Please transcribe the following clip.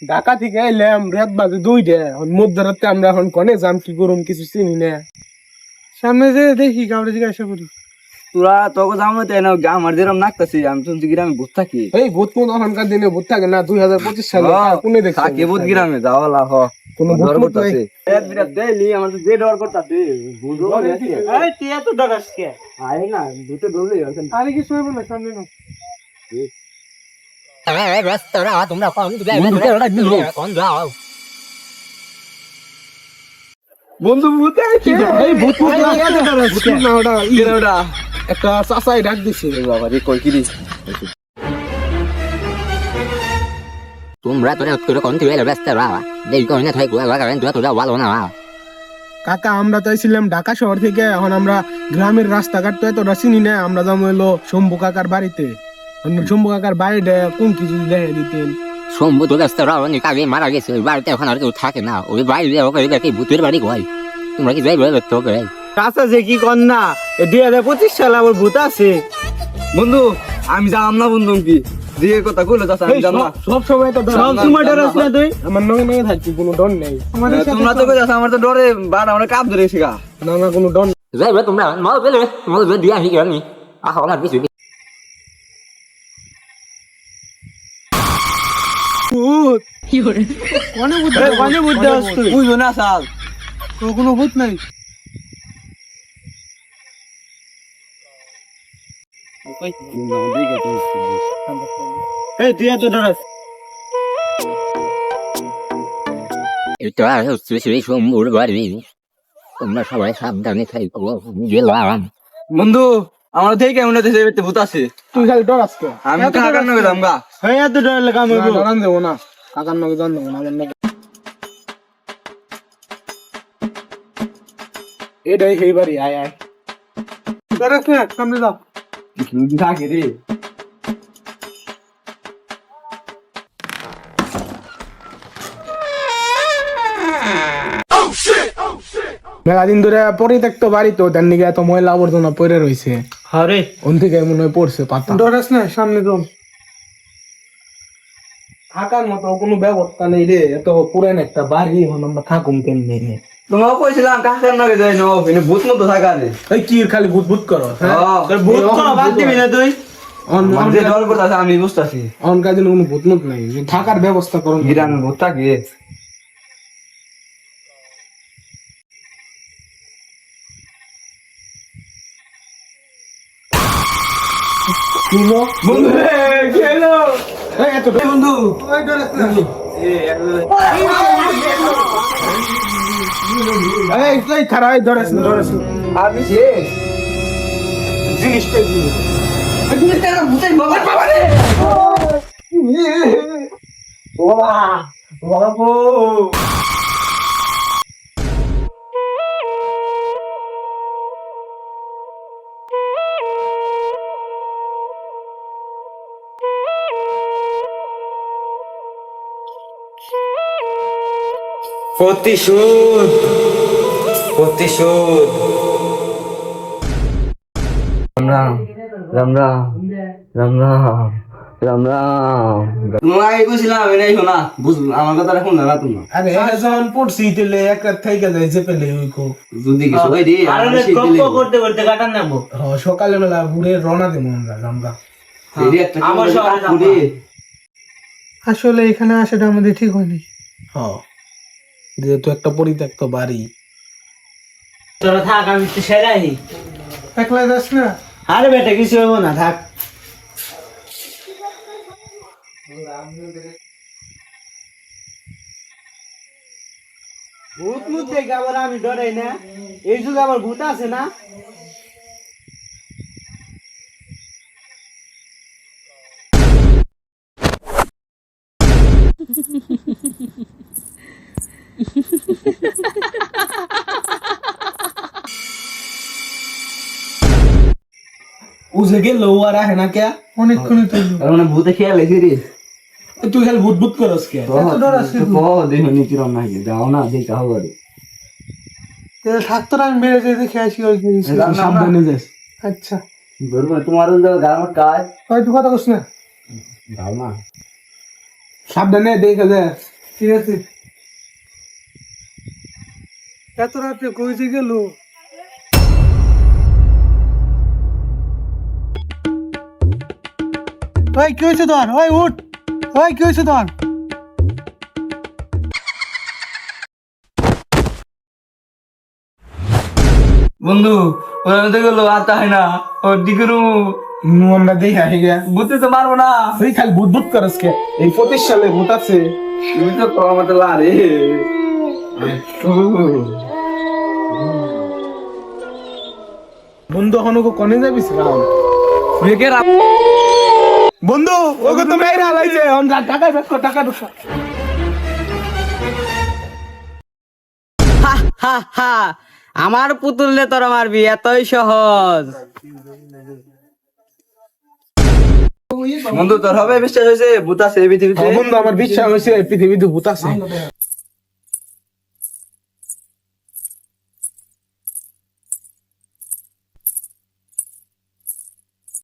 ঢাকা থেকে এলাম রাত বাজে 2টা, মধ্যরাতে আমরা এখন কনে যাম, কি করুম কিছু চিনি না। সামনে যে দেখি কাউরে জিজ্ঞাসা করি। তোরা তোকে জানো তাই না, আমার যেরকম নাকতাছি আমি তো গ্রামে ভূত থাকি। এই ভূত কোন এখনকার দিনে ভূত থাকে না, 2025 সালে কোনে দেখছি থাকি ভূত গ্রামে যাওয়া লাভ কোনো ভূত মূত নাই। বিরাট দেলি আমার তো যে ডর করতাছে বুঝো এই তুই এত ডরাস কে? আয় না ভূতে ডরলে আরে কিছু হইব না, সামনে না। বন্ধু ভূত এই ভূত ভূত না, ভূত না, ওটা ওটা একটা চাচাই ডাক দিছে। বাবা রে কই কি দিস তোমরা তোরা কোন তুই ব্যস্ত রাও দেই কোন না থাই কোয়া গান তোরা ভালো না। কাকা আমরা তো ছিলাম ঢাকা শহর থেকে, এখন আমরা গ্রামের রাস্তাঘাট তো এতটা চিনি না। আমরা যাবো হলো শম্ভু কাকার বাড়িতে। শম্ভু কাকার বাড়িটা কোন কিছু দেখে দিতেন। সম্ভব তো ব্যস্ত রাও নি কাগে মারা গেছে ওই বাড়িতে এখন আর কেউ থাকে না, ওই বাইরে ওকে দেখি ভূতের বাড়ি কয়। তোমরা কি যাইবে তো করে চাচা যে কি কর না 2025 সালে আবার ভূত আছে। বন্ধু আমি জানলাম না বন্ধু কি দিয়ে কথা কইলো চাচা আমি জানলাম না। সব সময় তো ডর। সব সময় ডর আছে না তুই? আমার নগে নগে থাকি, কোনো ডর নেই। তোমরা তো কই আমার তো ডরে বার আমার কাপ ধরে গেছে গা। না না, কোনো ডর নেই। যাইবে তোমরা মল দিয়া হি গনি আহ না কিছু ভূত কোনে ভূত? কোনে ভূত দেস তুই? বুঝো না সাল কোনো ভূত নাই। এই তুই এত ডরাস এটা হচ্ছে সেই সম্ভব বাড়ি। তোমরা সবাই সাবধানে থাকো গেলাম। বন্ধু আমার দেখে মনে হচ্ছে ভূত আছে। তুই খালি ডর আজকে। আমি কাকার নগে যাম গা। হ্যাঁ এত ডর লাগে আমি ডরান দেবো না, কাকার নগে জান দেবো না, আমার নগে। এটাই সেই বাড়ি, আয় আয়। ডরাস না, সামনে যাও। থাকে রে মেলাদিন ধরে পরিত্যক্ত বাড়ি তো, তার নিকে এত ময়লা আবর্জনা পড়ে রয়েছে। আরে ওন থেকে মনে হয় পড়ছে পাতা। ডরাস না, সামনে যাও। থাকার মতো কোনো ব্যবস্থা নেই রে, এত পুরান একটা বাড়ি, এখন আমরা থাকুম কেমনে রে? তোমাকে কইছিলাম কাকার নগে যাই নো এনে ভূত মতো থাকা রে। এই কি খালি ভূত ভূত করো? তোর ভূত করা বাদ দিবি না তুই? যে অনকার ডর করতাছে আমি বুঝতাছি। দিনে কোনো ভূত মুত নাই, থাকার ব্যবস্থা করো। গ্রামে ভূত থাকে। বন্ধু খেলো এত বন্ধু খারাপ ধরেছ ধরেছ আমি শেষ জিনিসটা কি? প্রতিশোধ প্রতিশোধ রাম রাম রাম রাম রাম রাম রাম তোমায় কইছিলাম এনে শোনা বুঝলো আমার কথা রাখুন না তুমি। আরে যখন পড়ছি তেলে এক রাত থেকে যায় যে পেলে ওইকো যদি কিছু হই রে আর করতে করতে কাটান নামবো। সকালে বেলা ঘুরে রওনা দেবো আমরা আমরা। আমার সব আসলে এখানে আসাটা আমাদের ঠিক হয়নি। হ্যাঁ, যেহেতু একটা পরিত্যক্ত বাড়ি। তোরা থাক আমি তো সেরাই। একলা যাস না? আরে বেটা কিছু হবো না, থাক। ভূত মুত দেখে আবার আমি ডরাই না, এই যুগে আবার ভূত আছে না। উজে গেল আর আহে না কে অনেকক্ষণ তুই মানে ভূতে খেয়াল এসে রে তুই খালি ভূত ভূত করস কে? এত ডর আছে? দেখো নি কিরম নাকি যাও না দেখা হবে থাকতো আমি বেড়ে যেতে খেয়ে আসি ওই সাবধানে যাস। আচ্ছা বলবো তোমার গ্রামের কাজ হয়তো কথা কস না, যাও না সাবধানে দেখে যা। ঠিক আছে এত রাত্রে কইছে গেল ওই কি হয়েছে তোর ওই উঠ ওই কি হয়েছে তোর বন্ধু ওরা তো গেল আর তাই না ওর দিকে আমরা দেখি আহি গা বুঝতে তো পারবো না তুই খালি বুট বুট করস কে এই 25 সালে ভূত আছে তুমি তো কমাতে লারে বন্ধু এখন ওকে কনে যাবিস রাম মেয়েকে বন্ধু ওকে তো মেয়েরা লাইছে অন টাকা বেশ কর টাকা ঢুকা হা হা আমার পুতুললে তোরা মারবি এতই সহজ বন্ধু তোর হবে বিশ্বাস হয়েছে ভূত আছে এই পৃথিবীতে বন্ধু আমার বিশ্বাস হয়েছে পৃথিবীতে ভূত আছে